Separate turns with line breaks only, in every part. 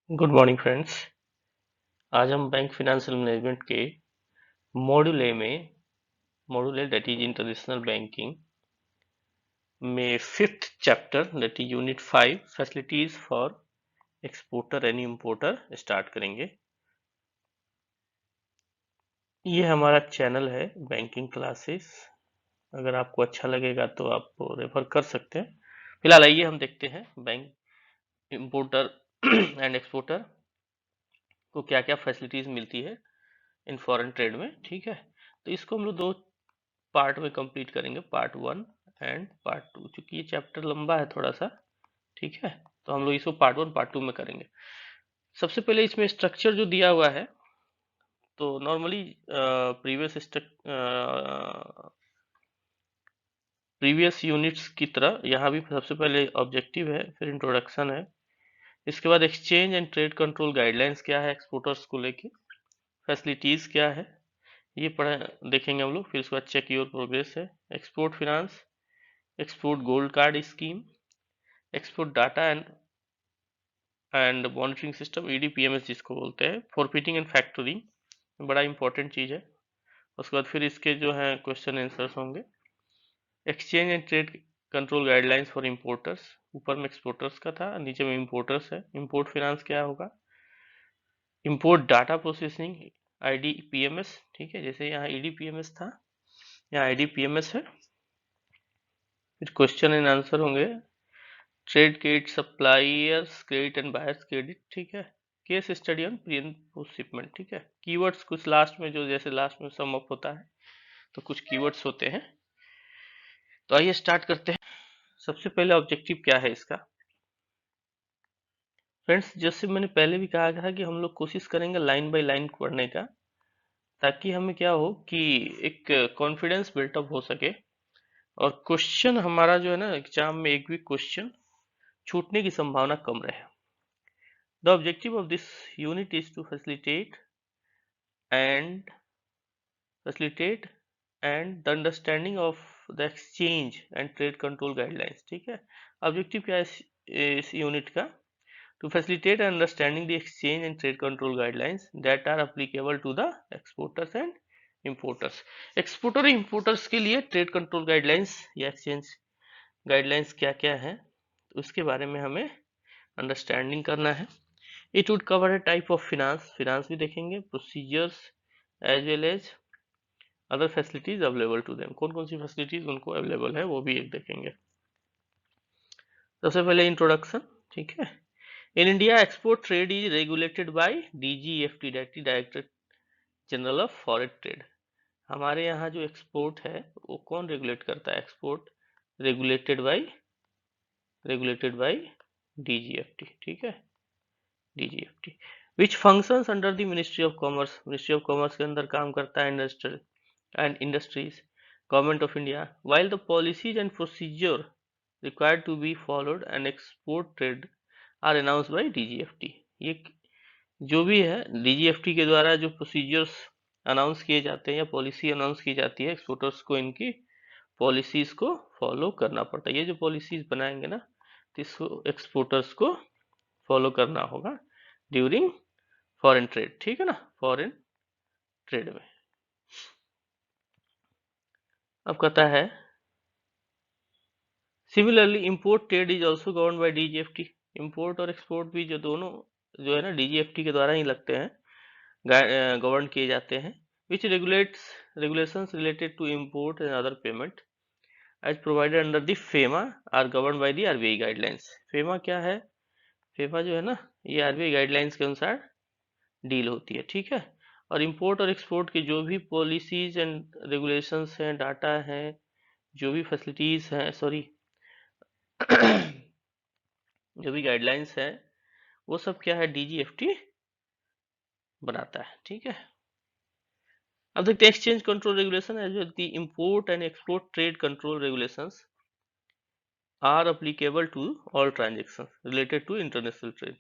Good morning friends. आज हम bank financial management के module A that is international banking में fifth chapter that is unit 5 facilities for exporter and importer start करेंगे। ये हमारा channel है बैंकिंग क्लासेस। अगर आपको अच्छा लगेगा तो आप रेफर कर सकते हैं। फिलहाल आइए हम देखते हैं बैंक इंपोर्टर एंड एक्सपोर्टर को क्या क्या फैसिलिटीज मिलती है इन फॉरेन ट्रेड में। ठीक है, तो इसको हम लोग दो पार्ट में कंप्लीट करेंगे, पार्ट 1 एंड पार्ट 2। क्योंकि ये चैप्टर लंबा है थोड़ा सा, ठीक है, तो हम लोग इसको पार्ट 1 पार्ट 2 में करेंगे। सबसे पहले इसमें स्ट्रक्चर जो दिया हुआ है, तो नॉर्मली प्रीवियस यूनिट्स की तरह यहाँ भी सबसे पहले ऑब्जेक्टिव है, फिर इंट्रोडक्शन है, इसके बाद exchange and trade control guidelines क्या है एक्सपोर्टर्स को लेके, फैसिलिटीज क्या है ये पढ़े देखेंगे हम लोग। फिर उसके बाद चेक योर प्रोग्रेस है, export finance, export gold card scheme, export data and monitoring system EDPMS जिसको बोलते हैं, फॉरफिटिंग एंड फैक्टरिंग बड़ा इंपॉर्टेंट चीज है। उसके बाद फिर इसके जो है क्वेश्चन आंसर्स होंगे। Exchange and trade control guidelines for importers, ऊपर में एक्सपोर्टर्स का था, नीचे में इंपोर्टर्स है। इंपोर्ट फिनांस क्या होगा, इंपोर्ट डाटा प्रोसेसिंग आईडीपीएमएस, ठीक है, जैसे यहाँ ईडीपीएमएस था, यहाँ आईडीपीएमएस है। फिर क्वेश्चन एंड आंसर होंगे, trade credit, suppliers credit and buyers credit, ठीक है, case study on pre and post shipment, ठीक है, कीवर्ड्स कुछ लास्ट में, जो जैसे लास्ट में सम अप होता है तो कुछ कीवर्ड्स होते हैं। तो आइए स्टार्ट करते हैं। सबसे पहले ऑब्जेक्टिव क्या है इसका फ्रेंड्स, जैसे मैंने पहले भी कहा था कि हम लोग कोशिश करेंगे लाइन बाय लाइन पढ़ने का, ताकि हमें क्या हो कि एक कॉन्फिडेंस बिल्टअप हो सके, और क्वेश्चन हमारा जो है ना एग्जाम में एक भी क्वेश्चन छूटने की संभावना कम रहे। The objective of this unit is to and facilitate and the understanding of the exchange and trade control guidelines, ठीक है। ऑब्जेक्टिव क्या है इस यूनिट का, to facilitate and understanding the exchange and trade control guidelines that are applicable to the exporters and importers। Exporter और importers के लिए trade control guidelines या एक्सचेंज गाइडलाइंस क्या क्या है, तो उसके बारे में हमें अंडरस्टैंडिंग करना है। It would cover a type of finance भी देखेंगे, procedures as well as other facilities available to them, कौन कौन सी फैसिलिटीज उनको अवेलेबल है वो भी एक देखेंगे। सबसे पहले इंट्रोडक्शन, ठीक है। In India export trade is regulated by DGFT, director general of foreign trade. हमारे यहाँ जो एक्सपोर्ट है वो कौन रेगुलेट करता है, एक्सपोर्ट रेगुलेटेड बाय डीजीएफटी, ठीक है, DGFT, which functions under the ministry of commerce, ministry of commerce के अंदर काम करता है industrial and industries, Government of India, while the policies and procedure required to be followed and export trade are announced by DGFT। ये जो भी है DGFT के द्वारा जो प्रोसीजर्स अनाउंस किए जाते हैं या पॉलिसी अनाउंस की जाती है, एक्सपोर्टर्स को इनकी पॉलिसीज को फॉलो करना पड़ता है। ये जो पॉलिसीज बनाएंगे ना, तो इसको एक्सपोर्टर्स को फॉलो करना होगा ड्यूरिंग फॉरेन ट्रेड, ठीक है ना, फॉरेन ट्रेड में। अब कहता है similarly import trade is also govern by DGFT, import और एक्सपोर्ट भी जो दोनों जो है ना डीजीएफटी के द्वारा ही लगते हैं, गवर्न किए जाते हैं। Which regulations related to import and other payment as provided under the FEMA are govern by the RBI guidelines. FEMA क्या है, फेमा जो है ना ये आरबीआई गाइडलाइंस के अनुसार डील होती है, ठीक है। और इंपोर्ट और एक्सपोर्ट की जो भी पॉलिसीज एंड रेगुलेशंस हैं, डाटा हैं, जो भी फैसिलिटीज हैं, सॉरी जो भी गाइडलाइंस है वो सब क्या है, डीजीएफटी बनाता है, ठीक है। अब देखते हैं exchange control regulation as well the import and export trade control regulations are applicable to all transaction related to international trade,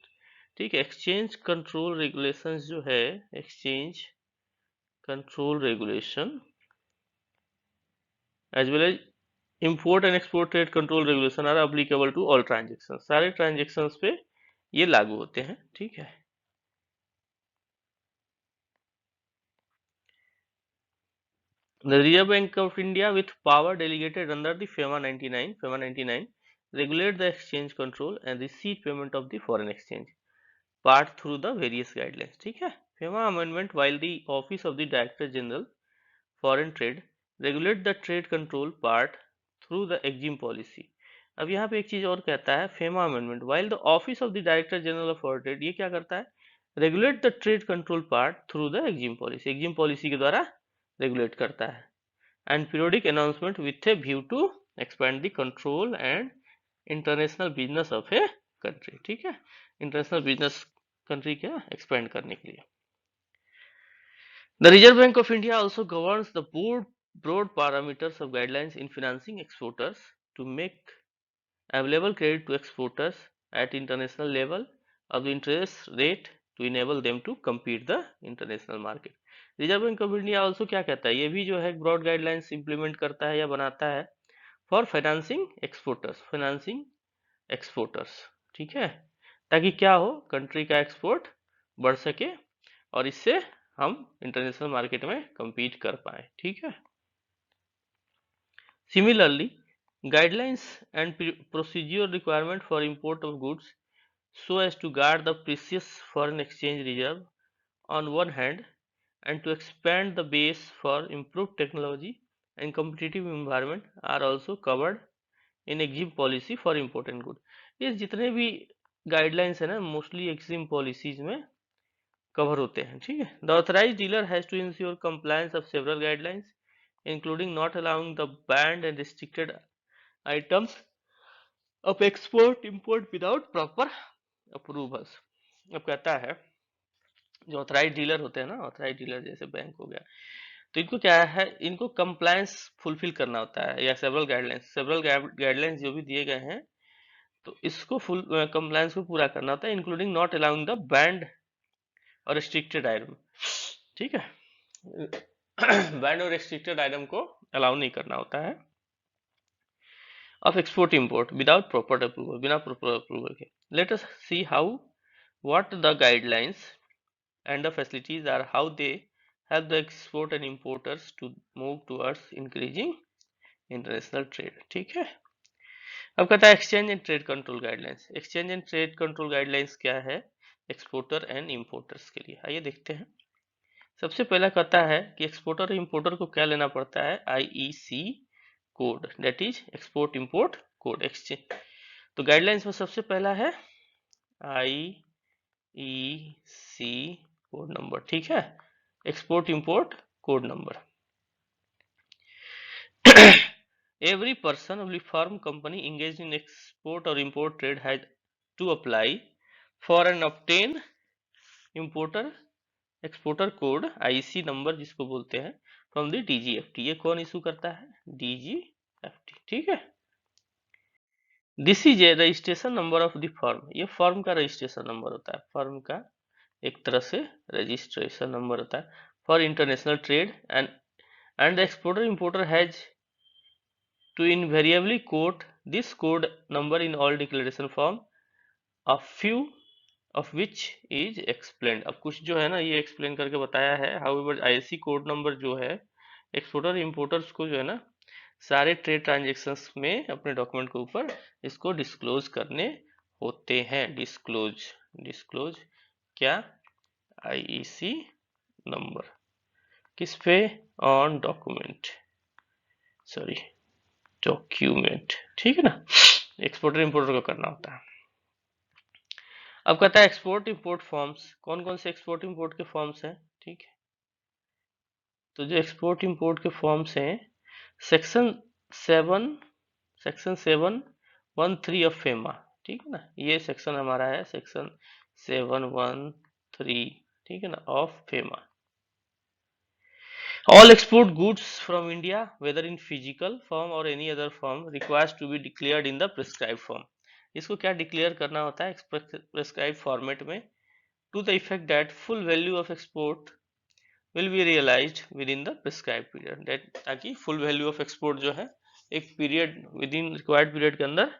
ठीक है। एक्सचेंज कंट्रोल रेगुलेशंस जो है, exchange control regulation as well as import and export trade control regulation are applicable to all transaction, सारे transactions पे ये लागू होते हैं, ठीक है। The Reserve Bank of India, with power delegated under the FEMA 99, regulate the exchange control and receipt payment of the foreign exchange part through the various guidelines, ठीक है। FEMA amendment, while the Office of the Director General Foreign Trade regulate the trade control part through the EXIM policy। अब यहाँ पे एक चीज और कहता है, FEMA amendment, while the Office of the Director General of Foreign Trade, ये क्या करता है, regulate the trade control part through the EXIM policy, EXIM policy के द्वारा रेगुलेट करता है, and periodic announcement with a view to expand the control and international business of a country, ठीक है। इंटरनेशनल बिजनेस कंट्री क्या expand करने के लिए। The Reserve Bank of India also governs the broad parameters of guidelines in financing exporters to make available credit to exporters at international level of the interest rate to enable them to compete the international market। Reserve Bank of India also क्या कहता है, ये भी जो है broad guidelines implement करता है या बनाता है फॉर फाइनेंसिंग एक्सपोर्टर्स, ठीक है, ताकि क्या हो, कंट्री का एक्सपोर्ट बढ़ सके और इससे हम इंटरनेशनल मार्केट में compete कर पाए, ठीक है। Similarly, guidelines and procedure requirement for import of goods so as to guard the precious foreign exchange reserve on one hand and to expand the base for improved technology and competitive environment are also covered in EXIM policy for important good। ये जितने भी guidelines है ना, mostly EXIM policies में cover होते हैं, ठीक है। The authorised dealer has to ensure compliance of several guidelines including not allowing the banned and restricted items of export import without proper approvals. अब कहता है जो ऑथराइज्ड डीलर होते हैं ना, ऑथराइज्ड डीलर जैसे बैंक हो गया, तो इनको क्या है, इनको कंप्लायंस फुलफिल करना होता है या सेवरल गाइडलाइंस जो भी दिए गए हैं, तो इसको फुल कंप्लायंस को पूरा करना होता है, including not allowing the band और रिस्ट्रिक्टेड आइटम, ठीक है। बैंड और रिस्ट्रिक्टेड आइटम को अलाउ नहीं करना होता है of export import without proper approval, बिना प्रॉपर अप्रूवल के। Let us see how what the guidelines and the facilities are, how they help the export and importers to move towards increasing international trade, ठीक है। अब कहता है exchange and trade control guidelines. Exchange and trade control guidelines क्या है exporter and importers के लिए, आइए देखते हैं। सबसे पहला कहता है कि एक्सपोर्टर और इंपोर्टर को क्या लेना पड़ता है, IEC code, that is export import code. Exchange तो गाइडलाइंस में सबसे पहला है IEC कोड नंबर, ठीक है, export import code number. Every person or firm company engaged in export or import trade has to apply for and obtain importer exporter code IEC number जिसको बोलते हैं फ्रॉम द DGFT। ये कौन issue करता है, DGFT, ठीक है। This is a registration number of the firm, ये फर्म का रजिस्ट्रेशन नंबर होता है, फर्म का एक तरह से रजिस्ट्रेशन नंबर होता है for international trade and the exporter importer has to invariably quote this code number in all declaration form, a few of which is explain. अब कुछ जो है ना ये एक्सप्लेन करके बताया है। हाउएवर IEC कोड नंबर जो है एक्सपोर्टर इंपोर्टर्स को जो है ना सारे ट्रेड ट्रांजेक्शन्स में अपने डॉक्यूमेंट के ऊपर इसको डिस्क्लोज करने होते हैं। डिस्क्लोज क्या, IEC नंबर किस पे, ऑन डॉक्यूमेंट, सॉरी डॉक्यूमेंट, ठीक है ना, एक्सपोर्टर इंपोर्टर को करना होता है। अब कहता है एक्सपोर्ट इंपोर्ट फॉर्म्स, कौन कौन से एक्सपोर्ट इंपोर्ट के फॉर्म्स हैं, ठीक है। तो जो एक्सपोर्ट इंपोर्ट के फॉर्म्स हैं, सेक्शन 713 ऑफ फेमा, ठीक है ना, ये सेक्शन हमारा है सेक्शन 713, ठीक है ना, of FEMA. All export goods from India, whether in physical form or any other form, requires to be declared in the prescribed form। इसको क्या डिक्लेयर करना होता है प्रेस्क्राइब फॉर्मेट में, to the effect that full value of export will be realised within the prescribe period, that ताकि full value of export जो है एक period within required period के अंदर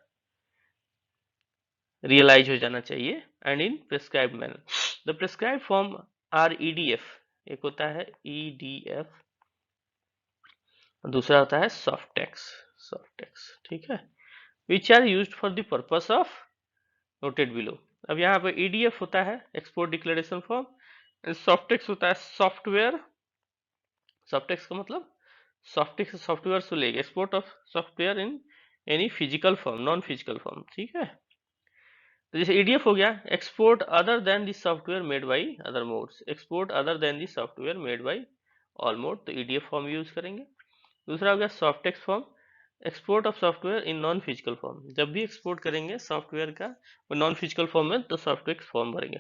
रियलाइज हो जाना चाहिए and in prescribed manner. The prescribed form are EDF, एक होता है ईडीएफ, दूसरा होता है सॉफ्ट टेक्स्ट, ठीक है, which are used for the purpose of noted below. अब यहाँ पे ईडीएफ होता है export declaration form, and soft text होता है सॉफ्टवेयर, सॉफ्ट टेक्स्ट का मतलब सॉफ्टवेयर से लेके export of software in any physical form, non physical form, ठीक है। तो जैसे ईडीएफ हो गया export other than the software made by other modes, export other than the software made by all mode, तो ईडीएफ फॉर्म यूज करेंगे। दूसरा हो गया soft text form, export of software in non physical form, जब भी export करेंगे software का वो नॉन फिजिकल फॉर्म में तो सॉफ्ट टेक्स्ट फॉर्म भरेंगे।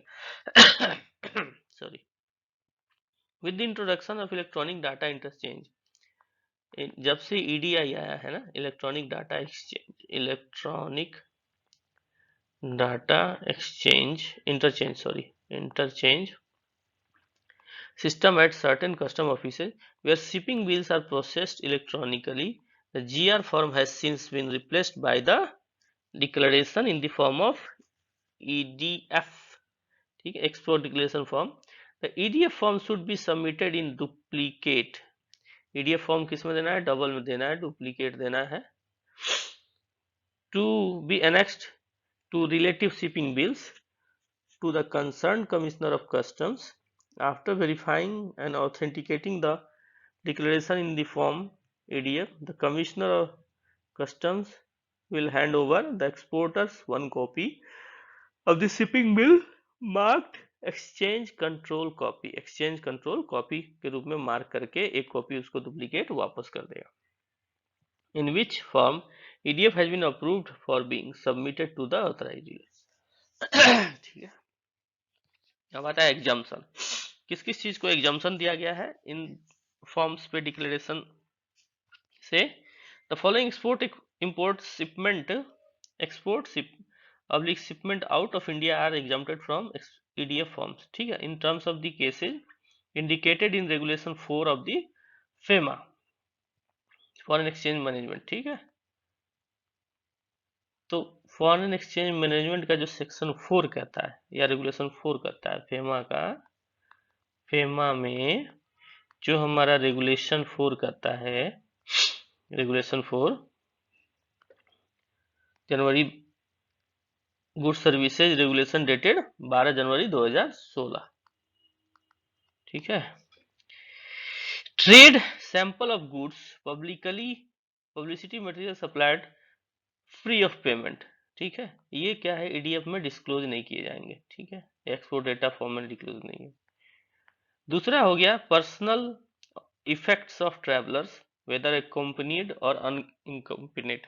Sorry. With the introduction of electronic data interchange, जब से ईडीआई आया है ना, electronic data exchange, electronic data exchange interchange system at certain custom offices where shipping bills are processed electronically, the GR form has since been replaced by the declaration in the form of EDF, ठीक है, export declaration form। the EDF form should be submitted in duplicate, EDF form किस में देना है, double में देना है, duplicate देना है, to be annexed to relative shipping bills to the concerned Commissioner of Customs. After verifying and authenticating the declaration in the form EDF, the Commissioner of Customs will hand over the exporters one copy of the shipping bill marked exchange control copy, exchange control copy के रूप में mark करके एक copy उसको duplicate वापस कर देगा, in which form EDF has been approved for being submitted to the authorized dealer। ठीक है। अब आता है एग्जाम्पशन, किस किस चीज को एग्जाम्पशन दिया गया है इन फॉर्म्स पे डिक्लेरेशन से। The following export import shipment export ship shipment out of India are exempted from EDF forms, ठीक है, in terms of the cases indicated in regulation 4 of the FEMA, foreign exchange management, ठीक है। तो foreign exchange management का जो section 4 कहता है या रेगुलेशन 4 कहता है फेमा का, फेमा में जो हमारा रेगुलेशन 4 कहता है, रेगुलेशन 4 जनवरी गुड सर्विसेज रेगुलेशन डेटेड 12 जनवरी 2016, ठीक है। Trade sample of goods publicity material supplied free of payment, ठीक है, ये क्या है ईडीएफ में डिस्क्लोज नहीं किए जाएंगे, ठीक है, एक्सपोर्ट डेटा फॉर्म में डिस्क्लोज नहीं है। दूसरा हो गया personal effects of travellers whether accompanied और अनअकम्पनीड,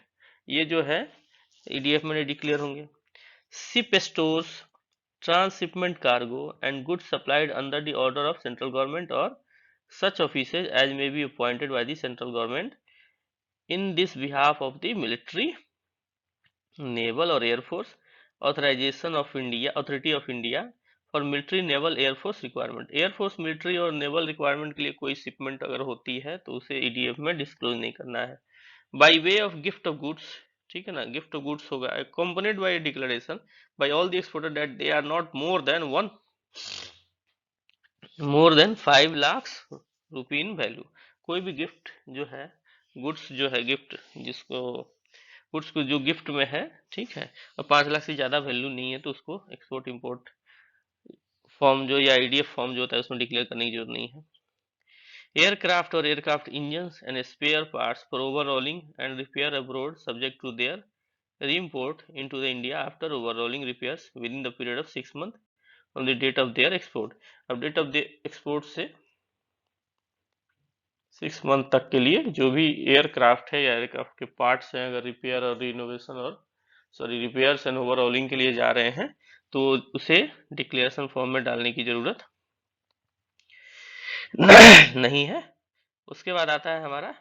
ये जो है ईडीएफ में डिक्लेयर होंगे। Ship stores transshipment cargo and goods supplied under the order of central government or such offices as may be appointed by the central government in this behalf of the military, naval or air force, authorization of India, authority of India for military, naval, air force requirement, air force, military और naval requirement के लिए कोई shipment अगर होती है तो उसे EDF में disclose नहीं करना है। by way of gift of goods, ठीक है ना, गिफ्ट ऑफ गुड्स होगा accompanied by a declaration by all the exporter that they are not more than 5 lakh rupee in value, कोई भी गिफ्ट जो है, गुड्स जो है गिफ्ट जिसको गुड्स को जो गिफ्ट में है, ठीक है, और 5 लाख से ज्यादा वैल्यू नहीं है तो उसको एक्सपोर्ट इंपोर्ट फॉर्म जो या आईडीएफ फॉर्म जो होता है उसमें डिक्लेयर करने की जरूरत नहीं है। एयरक्राफ्ट और aircraft engines and spare parts for overhauling and repair abroad subject to their re-import into the India after overhauling repairs within the period of 6 months from the date of their export। अब date of the export से 6 month तक के लिए जो भी aircraft है या aircraft के पार्ट्स हैं अगर रिपेयर और रिनोवेशन और रिपेयर्स एंड ओवरऑलिंग के लिए जा रहे हैं तो उसे डिक्लेरेशन फॉर्म में डालने की जरूरत नहीं है। उसके बाद आता है हमारा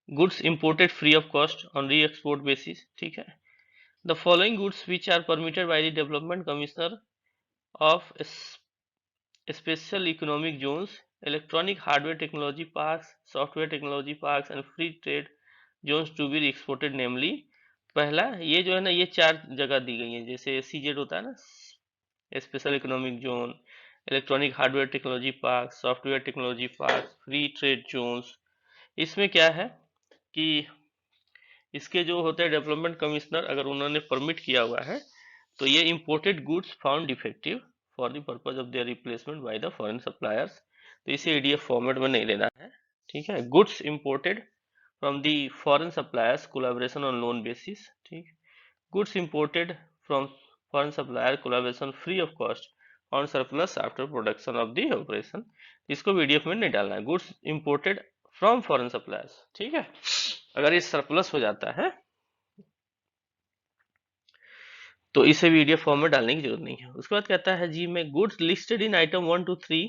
goods imported free of cost on re export basis, ठीक है। The following goods which are permitted by the development commissioner of special economic zones, electronic hardware technology parks, software technology parks and free trade zones to be exported namely, पहला ये जो है ना, ये 4 जगह दी गई है, जैसे SEZ होता है ना, special economic zone, electronic hardware technology park, software technology park, free trade zones. इसमें क्या है कि इसके जो होते हैं डेवलपमेंट कमिश्नर, अगर उन्होंने परमिट किया हुआ है तो ये imported goods found defective for the purpose of their replacement by the foreign suppliers, तो इसे EDF फॉर्मेट में नहीं लेना है। ठीक है, goods imported from the foreign suppliers collaboration on loan basis. ठीक, goods imported from foreign supplier collaboration free of cost on surplus after production of the operation, इसको EDF में नहीं डालना है। Goods imported from foreign suppliers, ठीक है, अगर ये सरप्लस हो जाता है तो इसे भी EDF फॉर्म में डालने की जरूरत नहीं है। उसके बाद कहता है जी में goods listed in item 1 to 3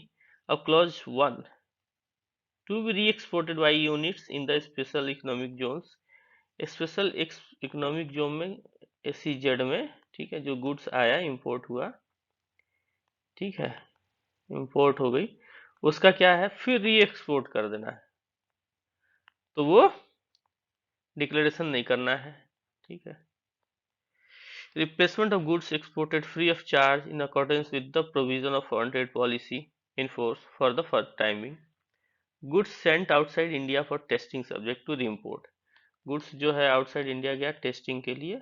of clause 1 to be re-exported by units in the special economic zones, special economic zone में SEZ में, ठीक है, जो गुड्स आया इंपोर्ट हुआ, ठीक है, इंपोर्ट हो गई, उसका क्या है फिर री एक्सपोर्ट कर देना है, तो वो डिक्लेरेशन नहीं करना है। ठीक है, replacement of goods exported free of charge in accordance with the provision of foreign trade policy in force for the first timing, goods sent outside India for testing subject to re-import, goods जो है outside India गया testing के लिए,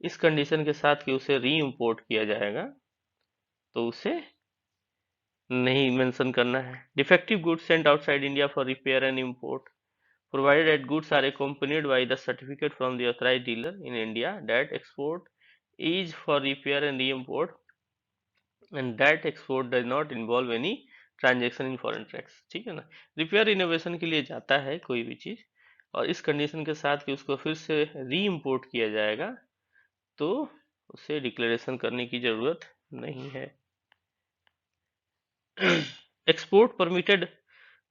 इस condition के साथ कि उसे री इम्पोर्ट किया जाएगा, तो उसे नहीं मेंशन करना है। Defective goods Saint outside India for repair and import, provided that goods are accompanied by the certificate from the authorized dealer in India that export is for repair and re-import and that export does not involve any transaction in foreign trades। ठीक है ना, repair innovation के लिए जाता है कोई भी चीज और इस कंडीशन के साथ कि उसको फिर से री इम्पोर्ट किया जाएगा, तो उसे डिक्लेरेशन करने की जरूरत नहीं है। Export permitted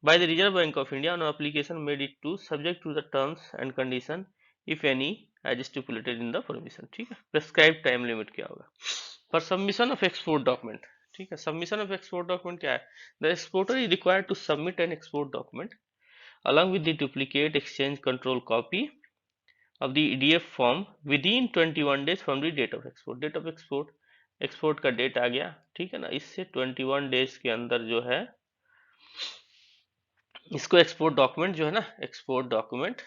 by the Reserve Bank of India on application made it to subject to the terms and condition if any as stipulated in the permission। ठीक है, prescribed time limit क्या होगा for submission of export document। ठीक है, submission of export document क्या है, the exporter is required to submit an export document along with the duplicate exchange control copy of the EDF form within 21 days from the date of export। date of export, export का date आ गया, ठीक है ना, इससे 21 days के अंदर जो है इसको एक्सपोर्ट डॉक्यूमेंट जो है ना, एक्सपोर्ट डॉक्यूमेंट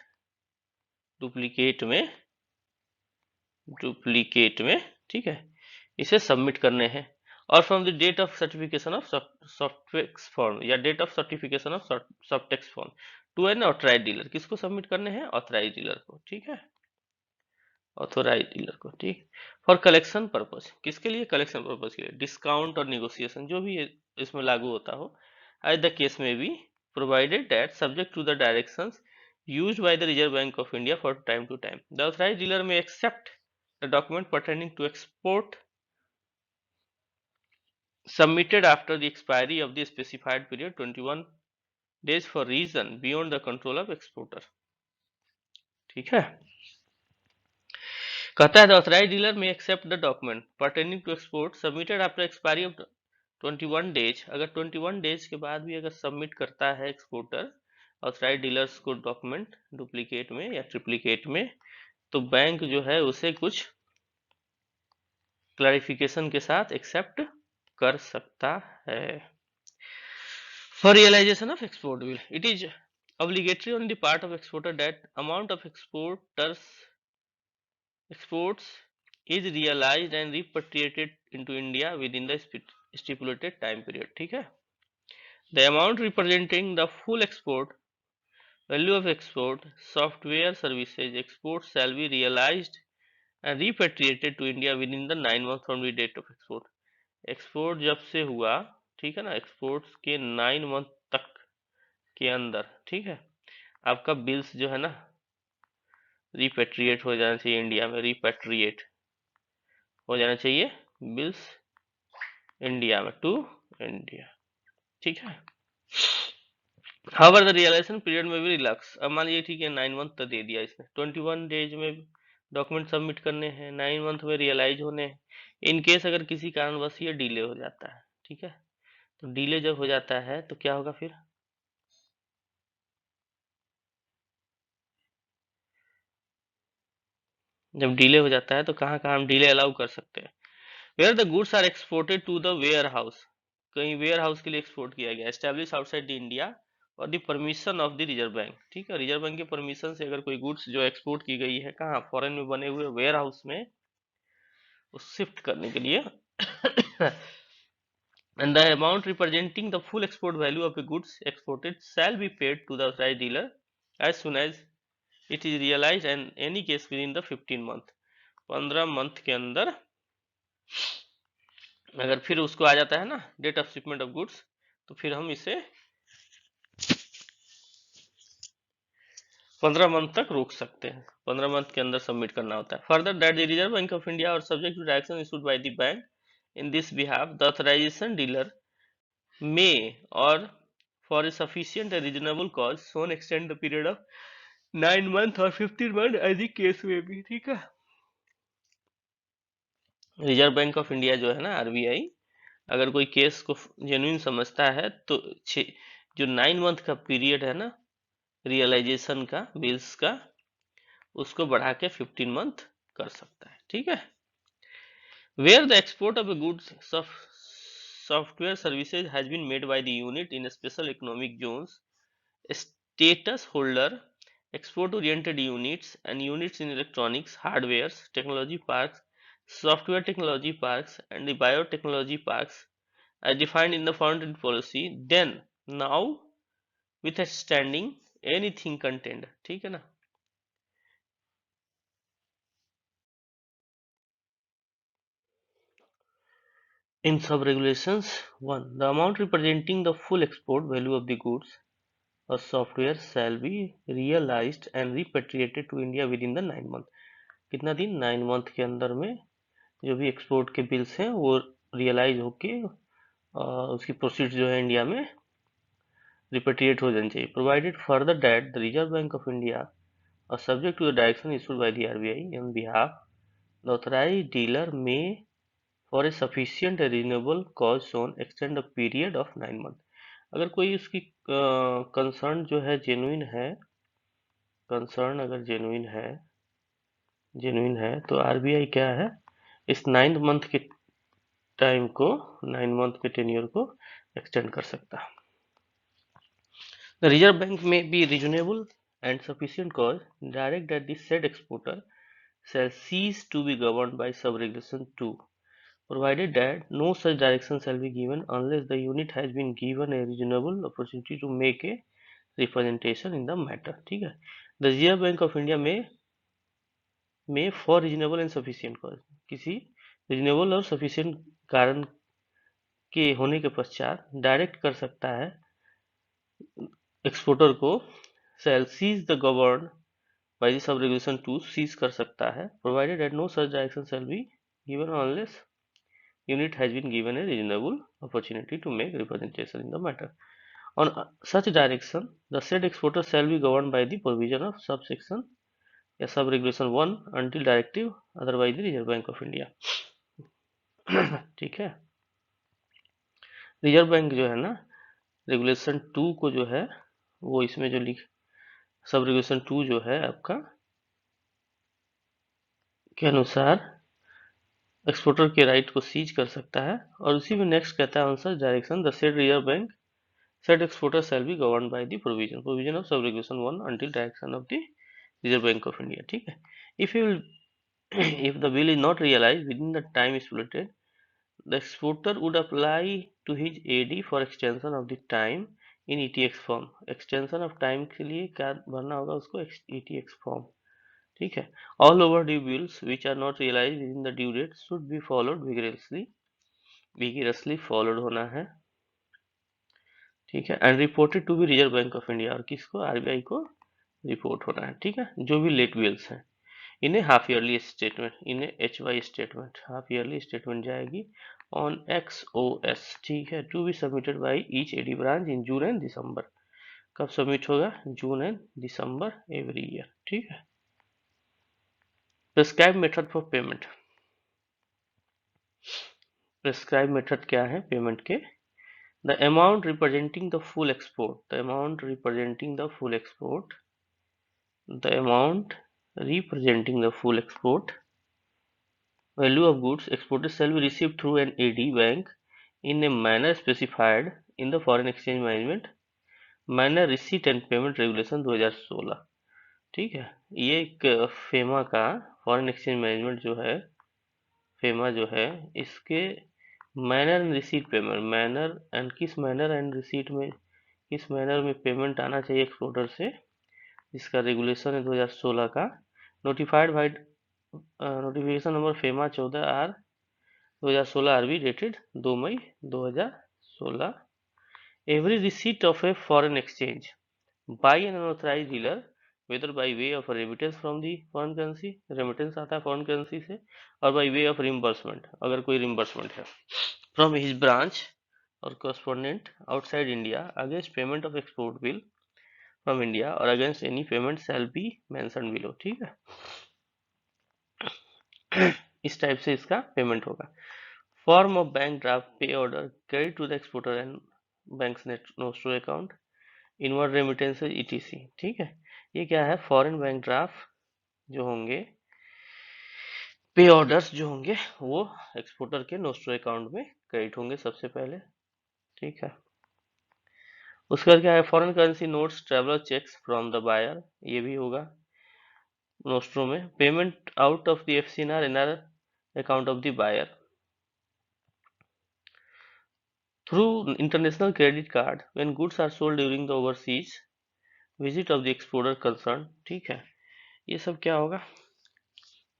डुप्लीकेट में, ठीक है, इसे सबमिट करने हैं। और from the date of certification of SOFTEX form या date of certification of SOFTEX form to an authorised dealer, किसको सबमिट करने हैं, ऑथराइज्ड डीलर को। ठीक है, ऑथोराइज डीलर को। ठीक, फॉर कलेक्शन पर्पज, किसके लिए, कलेक्शन पर्पज के लिए, डिस्काउंट और निगोशिएशन जो भी इसमें लागू होता हो, as the case may be, provided that subject to the directions used by the Reserve Bank of India for time to time, the authorized dealer may accept the document pertaining to export submitted after the expiry of the specified period 21 days for reason beyond the control of exporter। ठीक है, कहता है the authorised dealer may accept the document pertaining to export submitted after expiry of 21 days, अगर 21 days के बाद भी अगर submit करता है एक्सपोर्टर ऑथराइज्ड डीलर्स को डॉक्यूमेंट डुप्लीकेट में या ट्रिप्लीकेट में, तो बैंक जो है उसे कुछ क्लैरिफिकेशन के साथ एक्सेप्ट कर सकता है। For realisation of export bill, it is obligatory on the part of exporter that amount of exports is realized and repatriated into India within the stipulated time period। ठीक है, the amount representing the full export value of export software services exports shall be realized and repatriated to India within the 9 months from the date of export। Export जब से हुआ, ठीक है ना, exports के 9 month तक के अंदर, ठीक है, आपका बिल्स जो है ना रिपेट्रिएट हो जाना चाहिए इंडिया में, रिपेट्रिएट हो जाना चाहिए बिल्स इंडिया में, टू इंडिया। ठीक है, हाउएवर द रियलाइजेशन पीरियड में भी रिलैक्स, अब मान लीजिए ठीक है 9 मंथ तक दे दिया इसने, 21 डेज में डॉक्यूमेंट सबमिट करने हैं, 9 मंथ में रियलाइज होने हैं। इन केस अगर किसी कारणवश ये डिले हो जाता है, ठीक है, तो डिले जब हो जाता है तो क्या होगा फिर, जब डिले हो जाता है तो कहाँ कहाँ हम डिले अलाउ कर सकते हैं। Where the goods are exported to the warehouse, कहीं वेयर हाउस के लिए एक्सपोर्ट किया गया, एस्टेब्लिश आउटसाइड द इंडिया और the permission of the reserve bank. ठीक है, रिजर्व बैंक के परमिशन से अगर कोई गुड्स जो एक्सपोर्ट की गई है कहाँ, फॉरेन में बने हुए वेयर हाउस में, उस शिफ्ट करने के लिए and the amount representing the full export value of the goods exported shall be paid to the authorized dealer as soon as it is realized and any case within the 15 month, 15 month के अंदर अगर फिर उसको आ जाता है ना date of shipment of goods, तो फिर हम इसे 15 मंथ तक रोक सकते हैं, 15 मंथ के अंदर सबमिट करना होता है। Further that the reserve Bank of India और subject to direction issued by the bank in this behalf the authorisation dealer may or for a sufficient and reasonable cause shown extend the period of 9 month और 15 month as the case may be। ठीक है, reserve Bank of India जो है ना RBI, अगर कोई case को genuine समझता है तो जो 9 मंथ का पीरियड है ना रियलाइजेशन का बिल्स का, उसको बढ़ा के 15 मंथ कर सकता है। ठीक है, where the export of a goods software services has been made by the unit in a special economic zones, status holder, export oriented units and units in electronics, hardwares, technology parks, software technology parks and the biotechnology parks as defined in the foreign policy, then now with a standing anything contained। ठीक है ना, in sub regulations 1 the amount representing the full export value of the goods or software shall be realized and repatriated to India within the 9 month। कितना दिन, 9 month के अंदर में जो भी एक्सपोर्ट के बिल्स हैं वो रियलाइज होके उसकी प्रोसीड जो है इंडिया में रिपेट्रिएट हो जानी चाहिए। Provided further that the reserve Bank of India और subject to the direction issued by the RBI on behalf the authorised dealer may for a sufficient reasonable cause shown extend the period of 9 month. अगर कोई उसकी concern जो है genuine है, concern अगर genuine है तो आरबीआई क्या है, इस 9 मंथ के टाइम को, 9 मंथ के टेन्योर को एक्सटेंड कर सकता है। The Reserve Bank may be reasonable and sufficient cause direct that the said exporter shall cease to be governed by sub-regulation 2, provided that no such direction shall be given unless the unit has been given a reasonable opportunity to make a representation in the matter। ठीक है, The Reserve Bank of India may for reasonable and sufficient cause, किसी reasonable और sufficient कारण के होने के पश्चात direct कर सकता है एक्सपोर्टर को, shall seize the governed by the sub regulation 2 seize कर सकता है, provided that no such direction shall be given unless unit has been given a reasonable opportunity to make representation in the matter। On such direction the said exporter shall be governed by the provision of subsection या sub regulation 1 until directive otherwise the reserve Bank of India. ठीक है, reserve bank जो है ना regulation 2 को जो है वो इसमें जो लिख सब रेगुलेशन 2 जो है आपका के अनुसार एक्सपोर्टर के राइट को सीज कर सकता है, और उसी में नेक्स्ट कहता है answer direction the said reserve bank said exporter shall be govern by the provision of sub regulation 1 until direction of the reserve Bank of India. ठीक है, if you if the bill is not realized within the time stipulated, the exporter would apply to his AD for extension of the time in ETX form। Extension of time के लिए क्या भरना होगा उसको, ETX form. ठीक है, all overdue bills which are not realise within the due date should be followed vigorously followed होना है। ठीक है, and reported to be Reserve Bank of India, और किसको, आरबीआई को रिपोर्ट होना है। ठीक है, जो भी लेट बिल्स हैं इन्हें हाफ ईयरली स्टेटमेंट, इन्हें HY statement, half yearly statement जाएगी ऑन XOS। ठीक है, to be submitted by each AD branch in June and December. कब सबमिट होगा, June and December every year. ठीक है, prescribe method for payment, prescribe method क्या है पेमेंट के, the amount representing the full export, the amount representing the full export, the amount representing the full export value of goods exported shall be received through an AD bank in a manner specified in the Foreign Exchange Management manner receipt and payment regulation 2016। ठीक है, ये एक FEMA का foreign exchange management जो है, FEMA जो है, इसके manner and receipt payment, manner and किस मैनर एंड रिसीट में, किस मैनर में पेमेंट आना चाहिए एक्सपोर्टर से, इसका रेगुलेशन है 2016 का। Notified by notification number FEMA 14 R 2016 RB dated 2 May 2016। Every receipt of a foreign exchange by an unauthorized dealer whether by way of a remittance from the foreign currency, remittance आता है foreign currency से, और by way of reimbursement अगर कोई reimbursement है from his branch or correspondent outside India against payment of export bill from India or against any payment shall be mentioned below। ठीक है, इस टाइप से इसका पेमेंट होगा। Form of bank draft pay order credit to the exporter and banks nostro account inward remittance ETC. ठीक है, ये क्या है, फॉरेन बैंक ड्राफ्ट जो होंगे, पे ऑर्डर्स जो होंगे वो एक्सपोर्टर के नोस्ट्रो अकाउंट में क्रेडिट होंगे सबसे पहले। ठीक है, उसके बाद क्या है, foreign currency notes traveller cheques from the buyer, ये भी होगा नोस्ट्रो में। Payment out of the FCNR NR account of the buyer through international credit card when goods are sold during the overseas visit of the exporter concern. ठीक है, ये सब क्या होगा,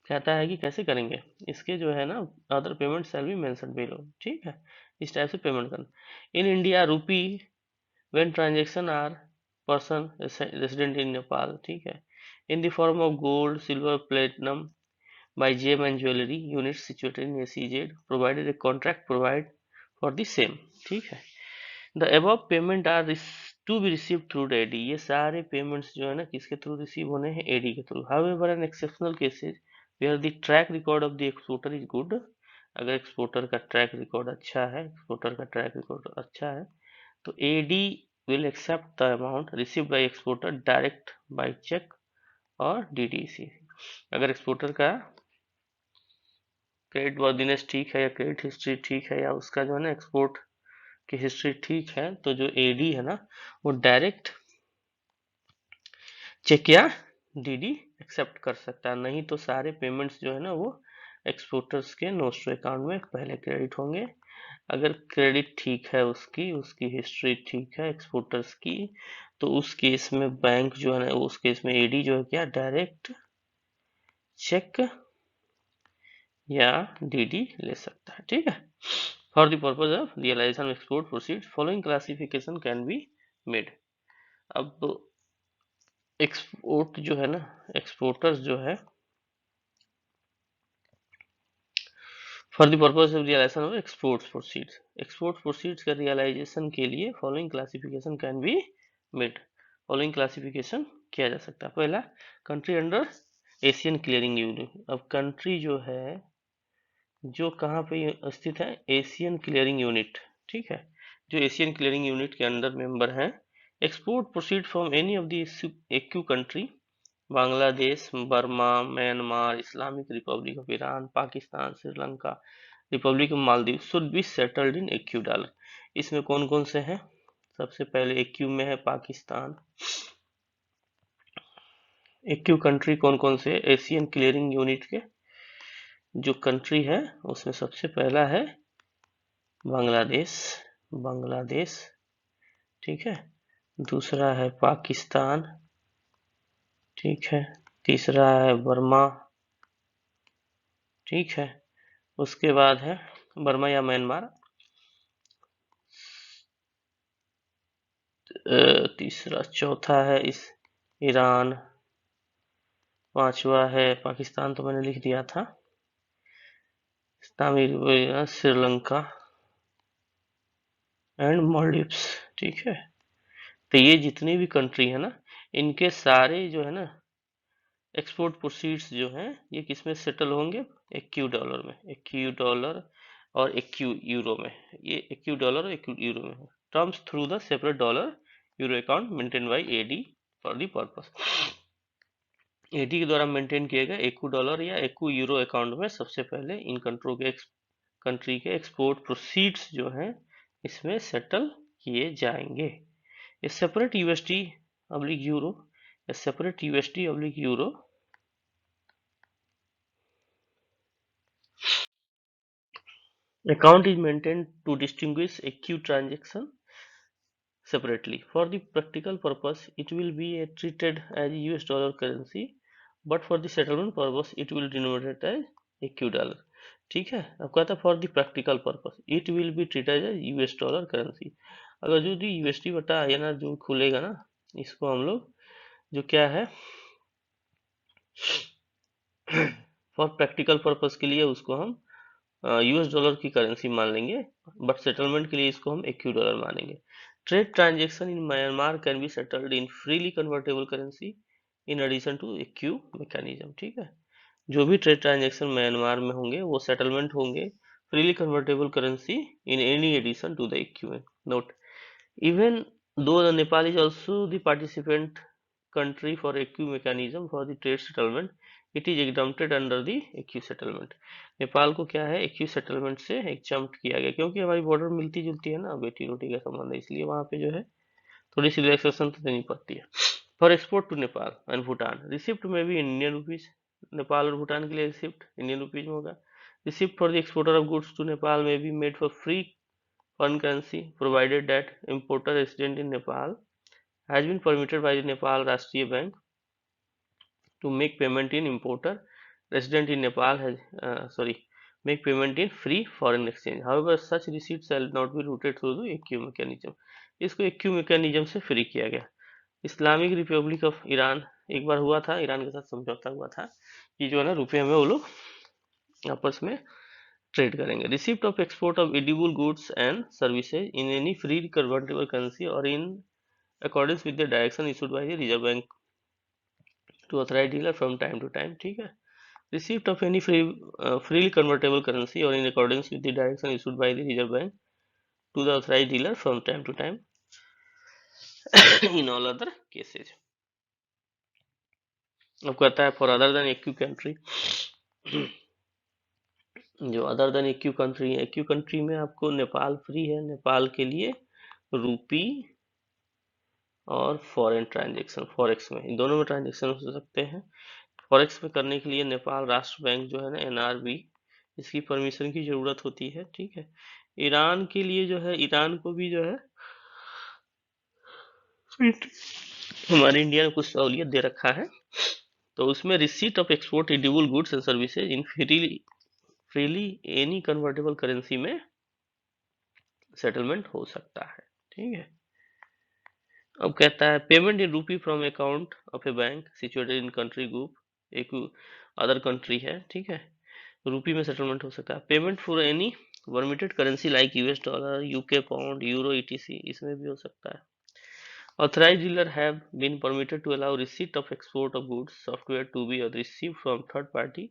कहता है कि कैसे करेंगे इसके जो है ना, other payment shall be mention below. ठीक है, इस टाइप से पेमेंट करना। In India rupee when transaction are person resident in Nepal. ठीक है, in the form of gold silver platinum by gem and jewellery unit situated in ACZ provided a contract provide for the same. ठीक है, the above payment are to be receive through AD, ये सारे payments जो है ना किसके through receive होने हैं, एडी के through. However an exceptional cases where the track record of the exporter is good, अगर एक्सपोर्टर का ट्रैक रिकॉर्ड अच्छा है, एक्सपोर्टर का ट्रैक रिकॉर्ड अच्छा है, तो AD will accept the amount received by exporter direct by check और DDC. अगर एक्सपोर्टर का क्रेडिट वर्दीनेस ठीक है या क्रेडिट हिस्ट्री ठीक है या उसका जो है ना एक्सपोर्ट की हिस्ट्री ठीक है, तो जो एडी है ना वो डायरेक्ट चेक या डीडी एक्सेप्ट कर सकता है, नहीं तो सारे पेमेंट्स जो है ना वो एक्सपोर्टर्स के नोस्ट्रो अकाउंट में पहले क्रेडिट होंगे। अगर क्रेडिट ठीक है, उसकी उसकी हिस्ट्री ठीक है एक्सपोर्टर्स की, तो उस केस में बैंक जो है ना, उस केस में एडी जो है क्या डायरेक्ट चेक या डीडी ले सकता है। ठीक है, for the purpose of realisation of export proceed following classification can be made. अब एक्सपोर्ट जो है ना, एक्सपोर्टर्स जो है for the purpose of realisation of export proceeds, export proceeds का रियलाइजेशन के लिए following classification can be made, following classification किया जा सकता है। पहला, country under Asian clearing unit. अब कंट्री जो है जो कहाँ पे स्थित है, एशियन क्लियरिंग यूनिट। ठीक है, जो एशियन क्लियरिंग यूनिट के अंडर मेंबर हैं। Export proceed from any of the ACU country, Bangladesh, Burma, Myanmar, Islamic republic of Iran, Pakistan, Sri Lanka, republic of Maldives should be settled in ACU dollar. इसमें कौन कौन से हैं, सबसे पहले एक्यू में है पाकिस्तान। एक्यू कंट्री कौन कौन से, एशियन क्लियरिंग यूनिट के जो कंट्री है उसमें सबसे पहला है बांग्लादेश, बांग्लादेश। ठीक है, दूसरा है पाकिस्तान। ठीक है, तीसरा है बर्मा। ठीक है, उसके बाद है बर्मा या म्यांमार, तीसरा, चौथा है इस ईरान, पांचवा है पाकिस्तान तो मैंने लिख दिया था, श्रीलंका एंड मालदीव्स। ठीक है, तो ये जितनी भी कंट्री है ना, इनके सारे जो है ना एक्सपोर्ट प्रोसीड्स जो हैं ये किस में सेटल होंगे, एक्यू डॉलर में, एक्यू डॉलर और एक्यू यूरो में। ये एक्यू डॉलर और एक्यू यूरो में terms through the separate dollar euro account maintain by AD for the purpose. AT के द्वारा मेंटेन किए गए एकू डॉलर या एकू यूरो अकाउंट में सबसे पहले इन कंट्री के एक्सपोर्ट प्रोसीड्स जो हैं इसमें सेटल किए जाएंगे। ए separate USD oblique euro, A separate USD oblique euro account is maintained to distinguish acute transaction separately. For the practical purpose, it will be treated as US dollar currency, but for the settlement purpose, it will denominated as AQ dollar. ठीक है, अब कहता है for the practical purpose it will be treated as US dollar currency. अगर जो भी USD बटा है ना जो खुलेगा ना, इसको हम लोग जो क्या है फॉर प्रैक्टिकल पर्पस के लिए उसको हम यूएस डॉलर की करेंसी मान लेंगे, बट सेटलमेंट के लिए इसको हम एक्यू डॉलर मानेंगे। Trade transaction in Myanmar can be settled in freely convertible currency in addition to ACU mechanism. ठीक है, जो भी ट्रेड ट्रांजेक्शन म्यांमार में होंगे वो सेटलमेंट होंगे freely convertible currency in any addition to the ACU. Note, even though the Nepal is also the participant country for AQ mechanism for the trade settlement, it is exempted under the AQ settlement। Nepal को क्या है AQ settlement से exempt किया गया क्योंकि हमारी border मिलती जुलती है ना, बेटी रोटी का संबंध है, इसलिए वहां पे जो है थोड़ी सी रिलैक्सेशन तो देनी पड़ती है। For export to Nepal and Bhutan, receipt में भी इंडियन रुपीज, नेपाल और भूटान के लिए रिसिप्ट इंडियन रुपीज में होगा। Receipt for the exporter of goods to Nepal में भी made for free foreign currency provided that importer resident in Nepal has been permitted by the Nepal Rashtriya Bank to make payment in importer resident in Nepal has make payment in free foreign exchange. However, such receipts shall not be routed through the AQ mechanism। इसको AQ mechanism से free किया गया। Islamic republic of Iran, एक बार हुआ था Iran के साथ समझौता हुआ था कि जो है ना रुपये में वो लोग आपस में ट्रेड करेंगे। Receipt of export of edible goods and services in any free convertible currency और in according with the direction issued by the reserve Bank to authorise dealer from time to time. ठीक है, receipt of any freely convertible currency और in according with the direction issued by the reserve Bank to the authorise dealer from time to time in all other cases. अब कहता है for other than acute country, जो other than acute country है, acute country में आपको Nepal free है, नेपाल के लिए रूपी और फॉरेन ट्रांजेक्शन फॉरेक्स में, इन दोनों में ट्रांजेक्शन हो सकते हैं। फॉरेक्स में करने के लिए नेपाल राष्ट्र बैंक जो है ना एनआरबी, इसकी परमिशन की जरूरत होती है। ठीक है, ईरान के लिए जो है ईरान को भी जो है हमारे इंडिया ने कुछ सहूलियत दे रखा है, तो उसमें receipt of export edible goods and services in freely any convertible currency में सेटलमेंट हो सकता है। ठीक है, अब कहता है payment in rupee from account of a bank situated in country group, एक अदर कंट्री है। ठीक है, रूपी में सेटलमेंट हो सकता है। Payment for any permitted currency like US dollar, UK pound, euro, etc, इसमें भी हो सकता है। Authorized dealer have been permitted to allow receipt of export of goods software to be received from third party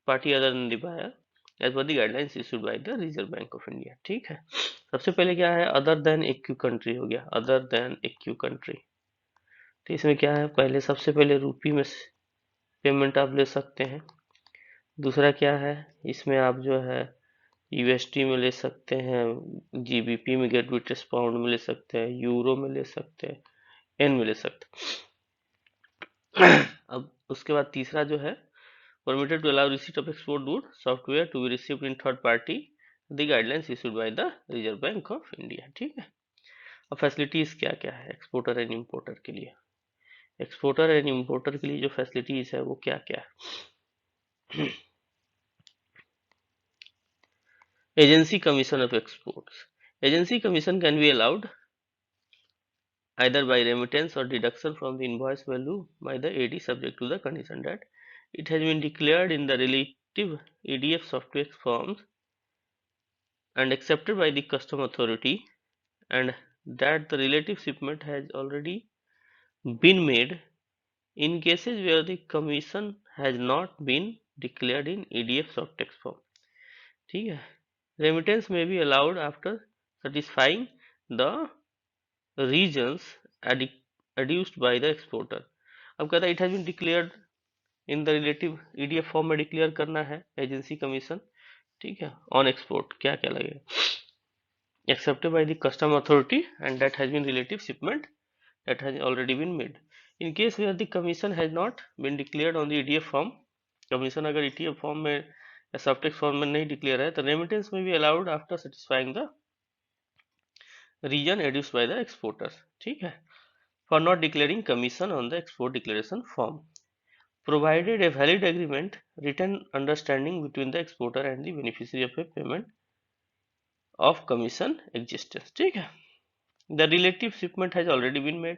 other than the buyer as per the guidelines issued by the Reserve Bank of India। ठीक है, सबसे पहले क्या है other than acute country हो गया, other than acute country. तो इसमें क्या है पहले सबसे पहले रूपी में पेमेंट आप ले सकते हैं। दूसरा क्या है इसमें आप जो है यूएसडी में ले सकते हैं, जीबीपी में ग्रेट ब्रिटिश पाउंड में ले सकते हैं, यूरो में ले सकते हैं, एन में ले सकते हैं। अब उसके बाद तीसरा जो है permitted to allow receipt of export good software to be received in third party the guidelines issued by the Reserve Bank of India। ठीक है, अब फैसिलिटीज क्या क्या है एक्सपोर्टर एंड इंपोर्टर के लिए, एक्सपोर्टर एंड इंपोर्टर के लिए जो फैसिलिटीज है वो क्या क्या है। Agency commission of exports, agency commission can be allowed either by remittance or deduction from the invoice value by the AD subject to the condition that it has been declared in the relative EDF software forms and accepted by the custom authority and that the relative shipment has already been made in cases where the commission has not been declared in EDF softtext form। ठीक है, remittance may be allowed after satisfying the regions adduced by the exporter। अब कहता है it has been declared in the relative EDF form में declare करना है agency commission, ठीक है। ऑन एक्सपोर्ट क्या क्या लगेगा, accepted by the custom authority and that has been relative shipment that has already been made. In case where the commission has not been declared on the EDF form, commission अगर EDF form में या subtext form में नहीं declare है तो remittance may be allowed after satisfying the reason adduced by the exporters, ठीक है, for not declaring commission on the export declaration form, provided a valid agreement, written understanding between the exporter and the beneficiary of a payment of commission existence, ठीक है। The relative shipment has already been made,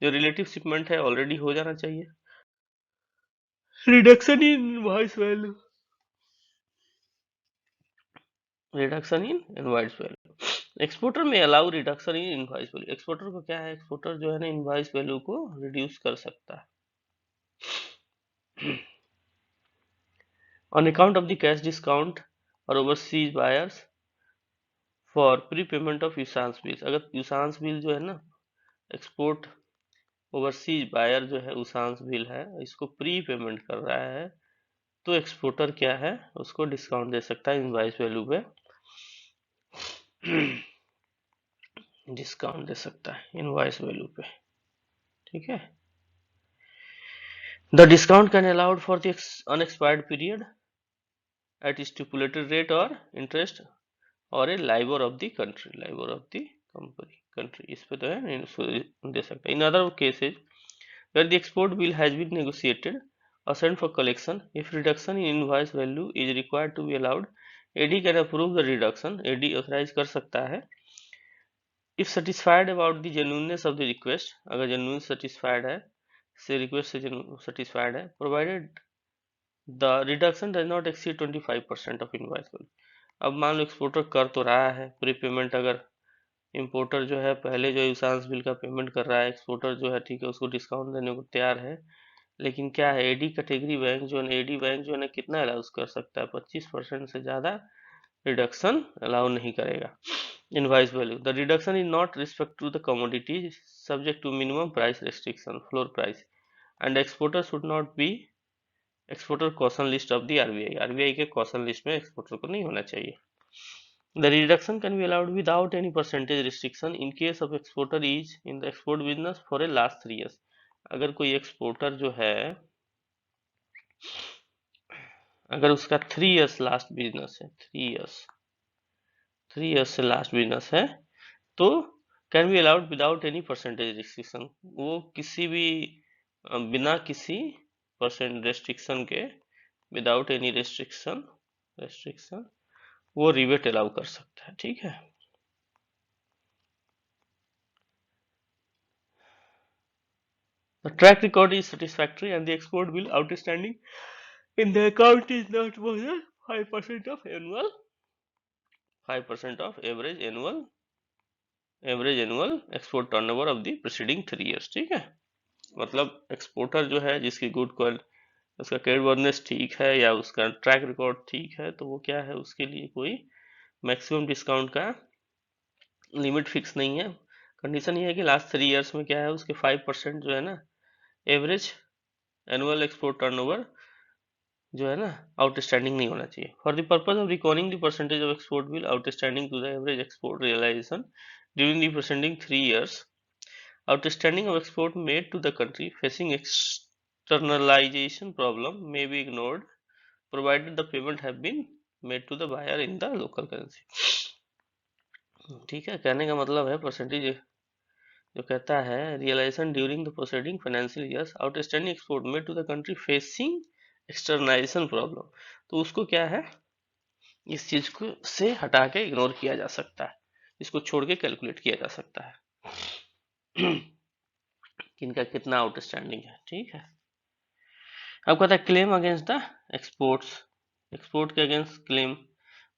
जो relative shipment है already हो जाना चाहिए। Reduction in invoice value, reduction in invoice value, exporter may allow reduction in invoice value, exporter को क्या है, exporter जो है ना invoice value को reduce कर सकता है on account of the cash discount or overseas buyers for prepayment of usance bills, अगर usance bill जो है ना export ओवरसीज बायर जो है उसांस बिल है इसको प्री पेमेंट कर रहा है तो एक्सपोर्टर क्या है उसको डिस्काउंट दे सकता है इनवॉइस वैल्यू पे डिस्काउंट दे सकता है इनवॉइस वैल्यू पे, ठीक है। The discount can allowed for the unexpired period at stipulated rate और इंटरेस्ट और a LIBOR of the country, LIBOR of the country, इस पे तो है दे सकता है। In other cases where the export bill has been negotiated or sent for collection, if reduction in invoice value is required to be allowed, AD can approve the reduction, AD authorize कर सकता है if satisfied about the genuineness of the request, अगर genuine satisfied है से request से satisfied है, provided the reduction does not exceed 25% of invoice value। अब मान लो एक्सपोर्टर कर तो रहा है प्री पेमेंट, अगर इंपोर्टर जो है पहले जो यूसांस बिल का पेमेंट कर रहा है, एक्सपोर्टर जो है ठीक है उसको डिस्काउंट देने को तैयार है, लेकिन क्या है एडी कैटेगरी बैंक जो है एडी बैंक जो है कितना अलाउ कर सकता है 25% से ज्यादा रिडक्शन अलाउ नहीं करेगा। Invoice value, the reduction is not respect to the commodity subject to minimum price restriction floor price and exporter should not be exporter caution list of the RBI, RBI के caution list में exporter को नहीं होना चाहिए। The reduction can be allowed without any percentage restriction in case of exporter is in the export business for a last 3 years। अगर कोई exporter जो है अगर उसका 3 इयर्स लास्ट बिजनेस है, 3 इयर्स से लास्ट बिजनेस है तो can be allowed without any percentage restriction, वो किसी भी बिना किसी परसेंट रेस्ट्रिक्शन के विदाउट एनी रेस्ट्रिक्शन वो रिबेट अलाउ कर सकता है, ठीक है। The track record is satisfactory and the export bill outstanding in the account is not more than 5% of 5% of average annual export turnover of the preceding 3 years, ठीक है। मतलब exporter जो है जिसकी गुड क्वालिटी उसका क्रेडिट वर्दनेस ठीक है या उसका ट्रैक रिकॉर्ड ठीक है तो वो क्या है उसके लिए कोई मैक्सिमम डिस्काउंट का लिमिट फिक्स नहीं है। कंडीशन ये है कि लास्ट 3 इयर्स में क्या है उसके 5% जो है ना एवरेज एनुअल एक्सपोर्ट टर्नओवर जो है ना आउटस्टैंडिंग नहीं होना चाहिए। For the purpose of recording the percentage of export bill outstanding to the average export realisation during the preceding 3 years, outstanding of export made to the country facing externalization problem may be ignored provided the payment have been made to the buyer in the local currency, ठीक है। कहने का मतलब है percentage जो कहता है realisation during the proceeding financial years outstanding export made to the country facing externalisation problem, तो उसको क्या है इस चीज को से हटा के इग्नोर किया जा सकता है, इसको छोड़ के कैलकुलेट किया जा सकता है कि इनका कितना आउटस्टैंडिंग है, ठीक है। अब कहता है claim against the exports, export के against claim,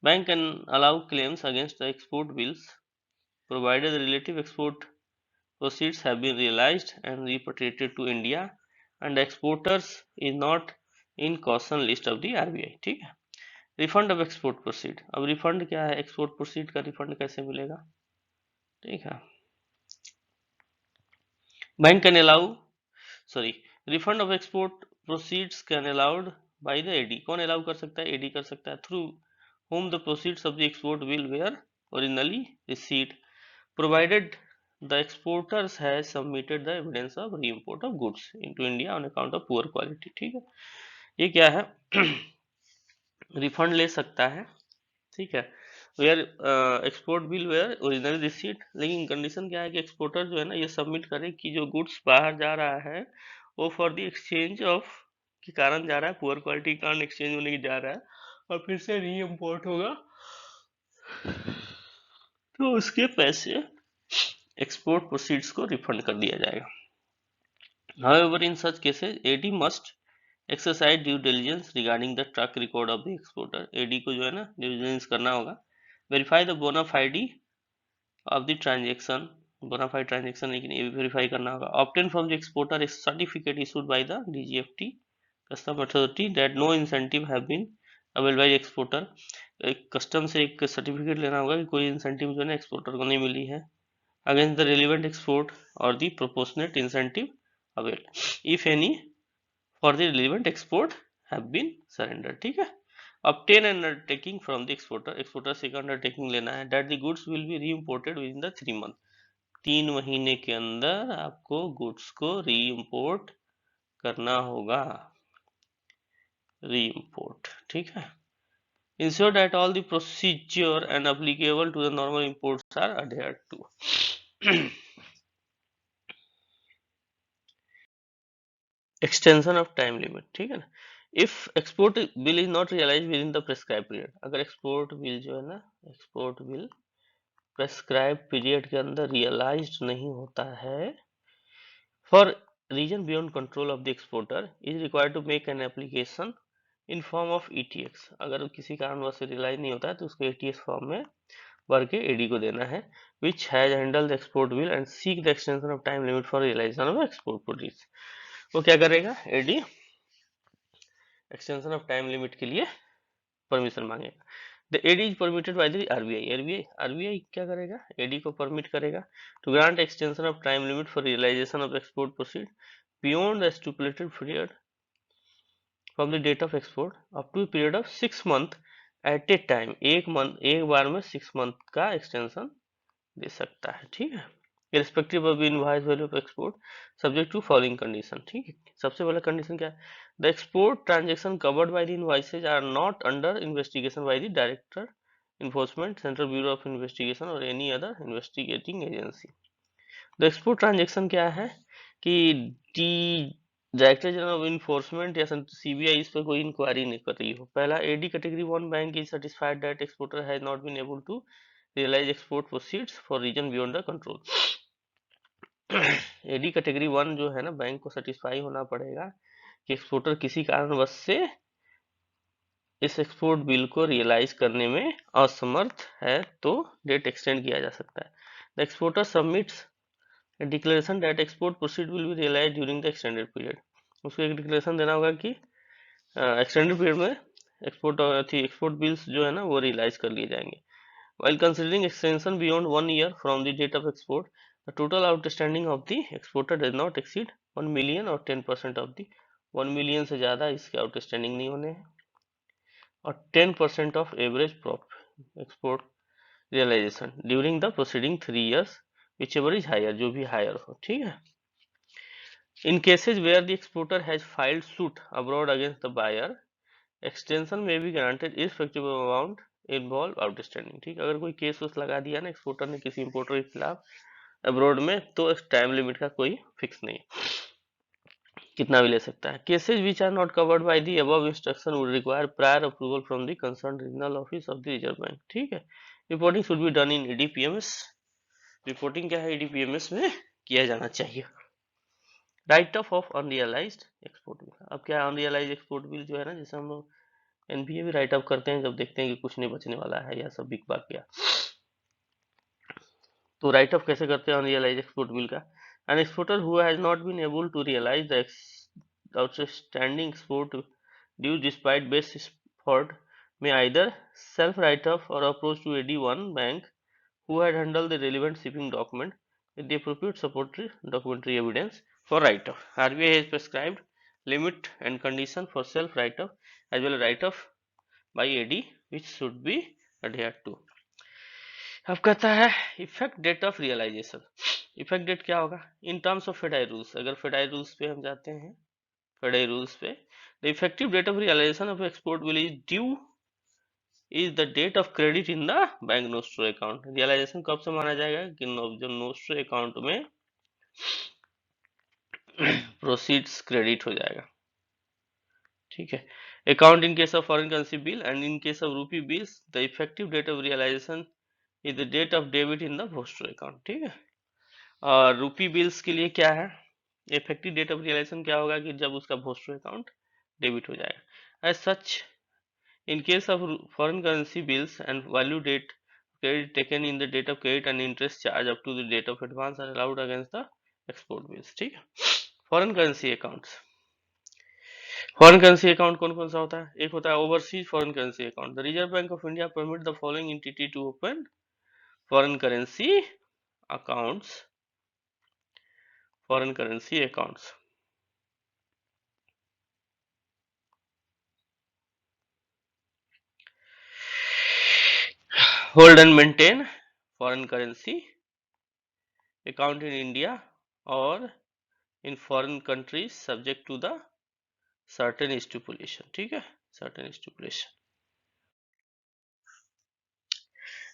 bank can allow claims against the export bills provided relative export proceeds have been realized and repatriated to India and exporters is not in caution list of the RBI, ठीक है। Refund of export proceed, अब refund क्या है export proceed का refund कैसे मिलेगा, ठीक है। Bank can allow refund of export proceeds can allowed by the AD, कौन अलाउ कर सकता है? एडी कर सकता है। Through whom the proceeds of the export will were originally received, provided the exporters has submitted the evidence of re-import of goods into India on account of poor quality। ठीक है, ये क्या है? रिफंड ले सकता है, ठीक है, where export bill where original receipt. लेकिन कंडीशन क्या है कि एक्सपोर्टर जो है ना ये सबमिट करे कि जो गुड्स बाहर जा रहा है वो फॉर द एक्सचेंज ऑफ के कारण जा रहा है, पुअर क्वालिटी के कारण एक्सचेंज होने की जा रहा है और फिर से री इम्पोर्ट होगा, तो उसके पैसे एक्सपोर्ट प्रोसीड्स को रिफंड कर दिया जाएगा। However, in such cases, AD must exercise due diligence regarding the track record of the exporter। AD को जो है ना diligence करना होगा, verify the bona fide of the transaction, bona fide transaction लेकिन ये भी verify करना होगा, obtain from the exporter a certificate issued by the DGFT custom authority that no incentive have been availed by exporter। एक custom से एक certificate लेना होगा कि कोई इंसेंटिव जो है ना एक्सपोर्टर को नहीं मिली है, against the relevant export or the proportionate incentive availed if any for the relevant export have been surrendered। ठीक है, obtain an undertaking from the exporter, exporter से एक अंडरटेकिंग लेना है that the goods will be re-imported within the 3 month, 3 महीने के अंदर आपको गुड्स को री-इम्पोर्ट करना होगा, री-इम्पोर्ट। ठीक है, ensure that all the procedure and applicable to the normal imports are adhered to। Extension of time limit, ठीक है ना, if export bill is not realise within the prescribe period, अगर एक्सपोर्ट बिल जो है ना, export bill prescribe period के अंदर realise नहीं होता है, for reason beyond control of the exporter is required to make an application in form of ETX। अगर किसी कारणवश से रियलाइज नहीं होता है तो उसको ATX फॉर्म में भर के AD को देना है, which has handle the export bill and seek the extension of time limit for realisation of export produce. वो क्या करेगा? AD extension of time limit के लिए परमिशन मांगेगा। The AD is permitted by the RBI क्या करेगा? AD को permit करेगा to grant extension of time limit for realisation of export proceed beyond the stipulated period from the date of export up to period of 6 month at a time. एक बार में 6 month का extension दे सकता है। ठीक है, irrespective of invoice value of export subject to following condition। ठीक है, सबसे पहला कंडीशन क्या है? The export transaction covered by the invoices are not under investigation by the director enforcement central bureau of investigation और any other investigating agency. The export transaction क्या है कि the director general of enforcement या CBI इस पर कोई inquiry नहीं कर रही हो। पहला, AD category 1 bank is certified that exporter has not been able to realise export proceeds for reason beyond the control. AD category 1 जो है ना, बैंक को सेटिस्फाई होना पड़ेगा कि एक्सपोर्टर किसी कारणवश से इस एक्सपोर्ट बिल को रियलाइज करने में असमर्थ है तो डेट एक्सटेंड किया जा सकता है। The exporter submits declaration that export proceed will be realise during the extended period. उसको एक डिक्लेरेशन देना होगा कि एक्सटेंडेड पीरियड में एक्सपोर्ट बिल्स जो है ना वो रियलाइज कर लिए जाएंगे। While considering extension beyond 1 year from the date of export, the total outstanding of the exporter does not exceed 1 million और 10% of the 1 million से ज़्यादा इसके आउटस्टैंडिंग नहीं होने हैं और 10% of average profit export realization during the preceding 3 years whichever is higher, जो भी higher हो। ठीक है, in cases where the exporter has filed suit abroad against the buyer, extension may be granted irrespective of amount involve outstanding. ठीक है, अगर कोई case उस लगा दिया ना एक्सपोर्टर ने किसी इंपोर्टर के खिलाफ अब्रॉड में, तो टाइम लिमिट का कोई फिक्स नहीं, कितना भी ले सकता है। Cases which are not covered by the above instruction would require prior approval from the concern regional office of the reserve bank. ठीक है, reporting should be done in EDPMS। Reporting क्या है? EDPMS में किया जाना चाहिए। Write off unrealised export bill. अब क्या है अनरियलाइज्ड एक्सपोर्ट बिल जो है ना, जैसे हम लोग NPA भी राइट अप करते हैं जब देखते हैं कि कुछ नहीं बचने वाला है या सब बिक बाक गया, तो राइट ऑफ कैसे करते हैं अनरियलाइज एक्सपोर्ट बिल का? An exporter who has not been able to realise the outstanding export due despite best effort may either self write off or approach to AD1 bank who had handled the relevant shipping document with the appropriate supporting documentary evidence for write off। RBI has prescribed limit and condition for self write off as well as write off by AD which should be adhered to. अब कहता है effect date of realisation. Effect date क्या होगा in terms of FEDAI rules. अगर FEDAI rules पे हम जाते हैं, फेडाई रूल्स पे, the effective date of realisation of export bill is due is the date of credit in the bank nostro account. रियलाइजेशन कब से माना जाएगा कि जो नोस्ट्रो अकाउंट में प्रोसीड्स क्रेडिट हो जाएगा. ठीक है. Account in case of foreign currency bill and in case of rupee bills the effective date of realisation is the date of debit in the postal account. ठीक है. और रूपी bills के लिए क्या है इफेक्टिव डेट ऑफ रियलाइजेशन क्या होगा कि जब उसका पोस्टल अकाउंट डेबिट हो जाएगा. As such in case of foreign currency bills and value date credit taken in the date of credit and interest charge up to the date of advance are allowed against the export bills. ठीक है. Foreign currency accounts. Foreign currency account कौन कौन सा होता है. एक होता है overseas foreign currency account. The reserve Bank of India permit the following entity to open foreign currency accounts. Foreign currency accounts. Hold and maintain foreign currency account in India और in foreign countries subject to the certain stipulation. ठीक है. Certain stipulation.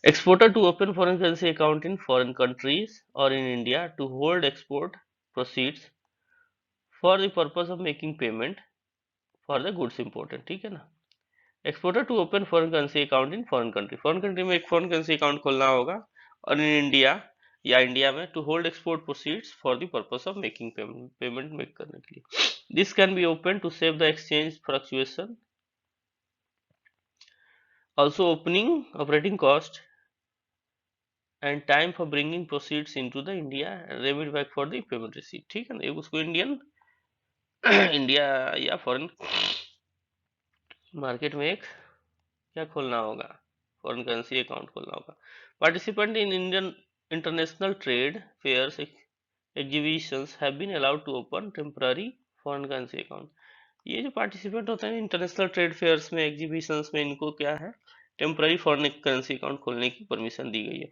Exporter to open foreign currency account in foreign countries or in India to hold export proceeds for the purpose of making payment for the goods imported. ठीक है ना. Exporter to open foreign currency account in foreign country. Foreign country में एक foreign currency account खोलना होगा और in India या India में to hold export proceeds for the purpose of making payment make करने के लिए. This can be open to save the exchange fluctuation. Also opening operating cost and time for bringing proceeds into the India and remit back for the payment receipt. ठीक है ना. एक उसको Indian India या foreign market में एक क्या खोलना होगा फॉरेन करेंसी अकाउंट खोलना होगा. Participant in Indian international trade fairs exhibitions have been allowed to open temporary foreign currency account. ये जो पार्टिसिपेंट होते हैं इंटरनेशनल ट्रेड फेयर्स में एग्जीबिशंस में इनको क्या है टेम्पररी फॉरेन करेंसी अकाउंट खोलने की परमिशन दी गई है.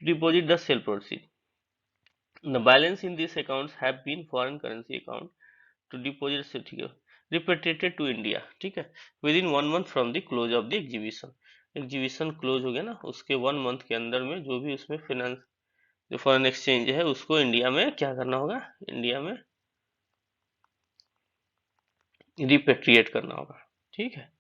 Deposit the sale proceed. The balance in these accounts have been foreign currency account to deposit certificate repatriated to India. ठीक है. Within 1 month from the close of the exhibition. Exhibition close हो गया ना उसके 1 month के अंदर में जो भी उसमें फाइनेंस जो फॉरेन एक्सचेंज है उसको इंडिया में क्या करना होगा इंडिया में रिपेट्रिएट करना होगा. ठीक है.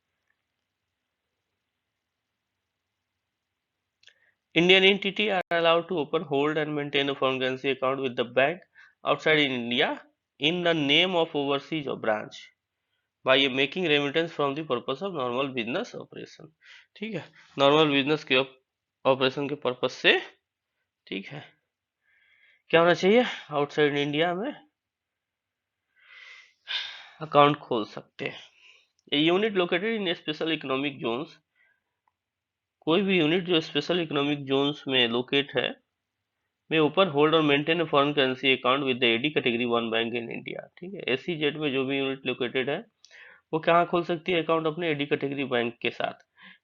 Indian entity are allowed to open, hold and maintain a foreign currency account with the bank outside in India in the name of overseas or branch by making remittance from the purpose of normal business operation. ठीक है. Normal business के operation के purpose से. ठीक है. क्या होना चाहिए आउटसाइड इंडिया में अकाउंट खोल सकते हैं. A unit located in special economic zones. कोई भी यूनिट जो स्पेशल इकोनॉमिक जोन्स में लोकेट है में ओपन होल्ड और maintain a foreign currency account with the AD category 1 bank in India. ठीक है. एसईजेड में जो भी यूनिट लोकेटेड है वो कहाँ खोल सकती है अकाउंट अपने एडी कैटेगरी बैंक के साथ.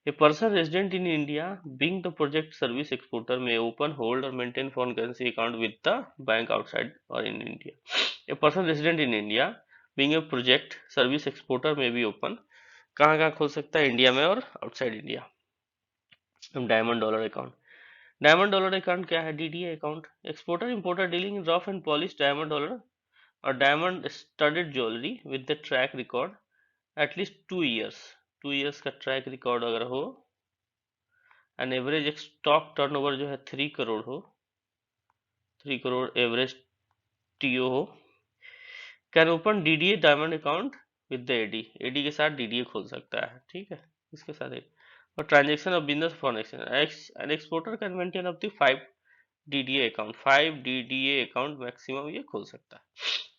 A person resident in India being the project service exporter may open hold और maintain foreign currency account with the bank outside और in India. A person resident in India being a project service exporter may भी open कहाँ कहाँ खोल सकता है India में और outside India. Diamond dollar account. Diamond dollar account क्या है DDA account. Exporter importer dealing in rough and polish diamond dollar और diamond studded jewellery with the track record at least 2 years का ट्रैक रिकॉर्ड अगर हो and average stock turnover जो है 3 करोड़ हो 3 crore average TO हो can open DDA diamond account with the AD. AD के साथ डीडीए खोल सकता है. ठीक है. इसके साथ और transaction of business foreign exchange an exporter can maintain up to 5 DDA account. 5 DDA account maximum ये खोल सकता है.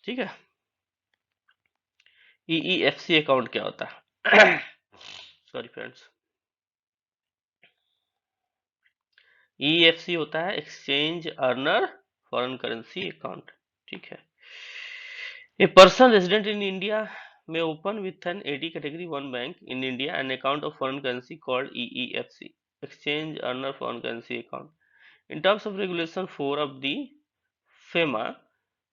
ठीक है. ईईएफसी अकाउंट क्या होता है सॉरी फ्रेंड्स. ईईएफसी होता है exchange earner foreign currency account. ठीक है. ए person resident in India may open with an AD category 1 bank in India an account of foreign currency called EEFC, Exchange Earner Foreign Currency Account. In terms of Regulation 4 of the FEMA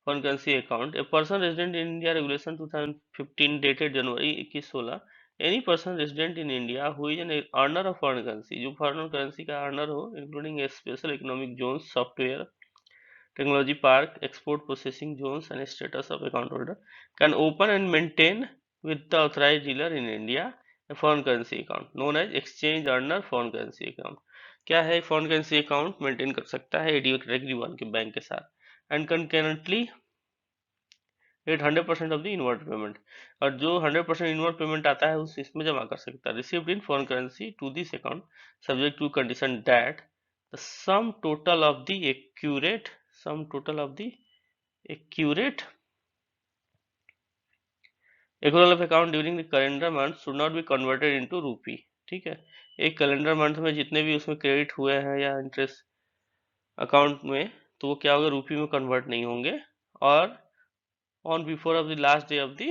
Foreign Currency Account, a person resident in India, Regulation 2015 dated January 21-16, any person resident in India who is an earner of foreign currency, जो foreign currency का earner हो, including a special economic zones, software, technology park, export processing zones, and status of account holder, can open and maintain with the authorized dealer in India a foreign currency account known as exchange earner foreign currency account. क्या है foreign currency account maintain कर सकता है AD category 1 के bank के साथ and concurrently at 100% of the inward payment, और जो 100% इनवर्ट पेमेंट आता है उस इसमें जमा कर सकता है received in foreign currency to this account subject to condition that the sum total of the accurate equal of account during the calendar month should not be converted into rupee. ठीक है, एक कैलेंडर मंथ में जितने भी उसमें credit हुए हैं या इंटरेस्ट अकाउंट में, तो वो क्या होगा, रूपी में कन्वर्ट नहीं होंगे, और on before of the last day of the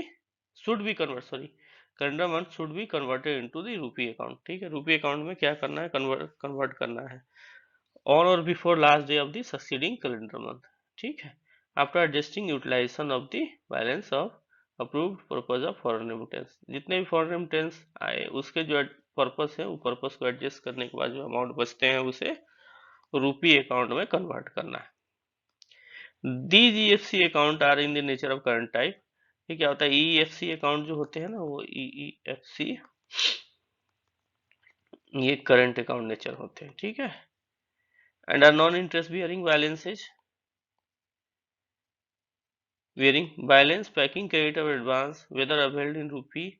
should be convert sorry calendar month should be converted into the rupee account। ठीक है, रूपी अकाउंट में क्या करना है, कन्वर्ट करना है on or before last day of the succeeding calendar month। ठीक है, after adjusting utilization of the balance of approved purpose of foreign remittance, जितने भी foreign remittance आए उसके जो पर्पस है वो पर्पस को एडजस्ट करने के बाद जो अमाउंट बचते हैं उसे रूपी अकाउंट में कन्वर्ट करना है। These EFC account are in the nature of current type. ये क्या होता है, EFC अकाउंट जो होते हैं ना, वो EEFC ये करंट अकाउंट नेचर होते हैं। ठीक है, and are non interest bearing balances balance packing credit और advance whether availed in rupee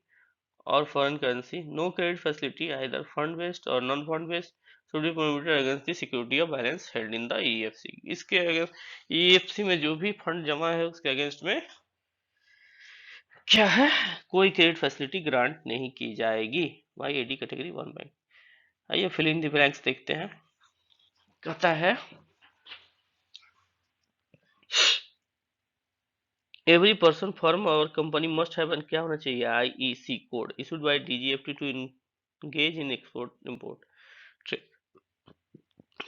और foreign currency, no credit facility either fund based और non fund based should be permitted against the security of balance held in the EFC। इसके against EFC में जो भी fund जमा है उसके against में क्या है, कोई क्रेडिट फैसिलिटी ग्रांट नहीं की जाएगी बाई एडी कैटेगरी 1 बैंक। आइए फिल इन द ब्लैंक्स देखते हैं। कहता है एवरी पर्सन फर्म और कंपनी मस्ट हैव, क्या होना चाहिए, IEC code issued by DGFT to engage in export import.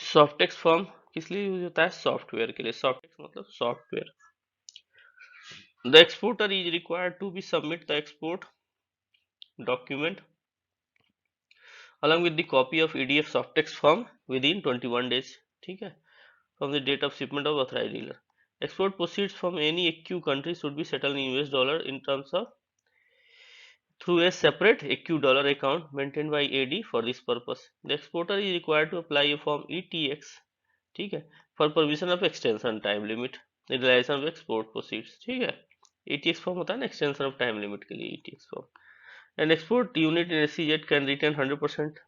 SOFTEX form किस लिए यूज होता है, सॉफ्टवेयर के लिए, सॉफ्टेक्स मतलब software. The exporter is required to be submit the export document along with the copy of EDF Softex form within 21 days। ठीक है, from the date of shipment of authorized dealer। Export proceeds from any AQ country should be settled in US dollar in terms of through a separate AQ dollar account maintained by AD for this purpose। The exporter is required to apply a form ETX, ठीक है, for provision of extension time limit in relation of export proceeds। ठीक है, ETX form होता है ना extension of time limit के लिए ETX form। An export unit in SCZ can retain 100%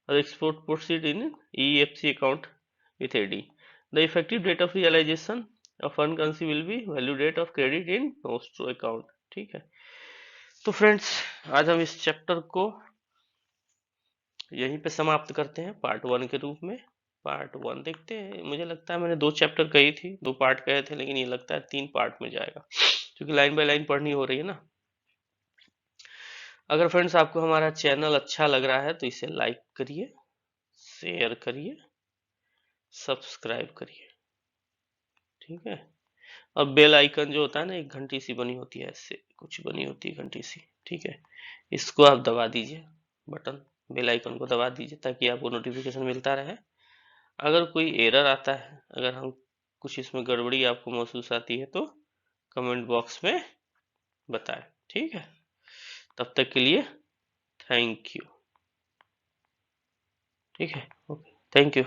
of export proceed in EFC account with AD। The effective date of realization of foreign currency will be value date of credit in nostro account। ठीक है, तो friends आज हम इस chapter को यहीं पे समाप्त करते हैं पार्ट 1 के रूप में। पार्ट 1 देखते हैं, मुझे लगता है मैंने 2 चैप्टर कही थी, 2 पार्ट कहे थे, लेकिन ये लगता है 3 पार्ट में जाएगा क्योंकि लाइन बाय लाइन पढ़नी हो रही है ना। अगर फ्रेंड्स आपको हमारा चैनल अच्छा लग रहा है तो इसे लाइक करिए, शेयर करिए, सब्सक्राइब करिए। ठीक है, और बेल आइकन जो होता है ना, एक घंटी सी बनी होती है, ऐसे कुछ बनी होती है घंटी सी, ठीक है, इसको आप दबा दीजिए, बटन बेल आइकन को दबा दीजिए ताकि आपको नोटिफिकेशन मिलता रहे। अगर कोई एरर आता है, अगर हम कुछ इसमें गड़बड़ी आपको महसूस आती है तो कमेंट बॉक्स में बताएं। ठीक है, तब तक के लिए थैंक यू। ठीक है, ओके, थैंक यू।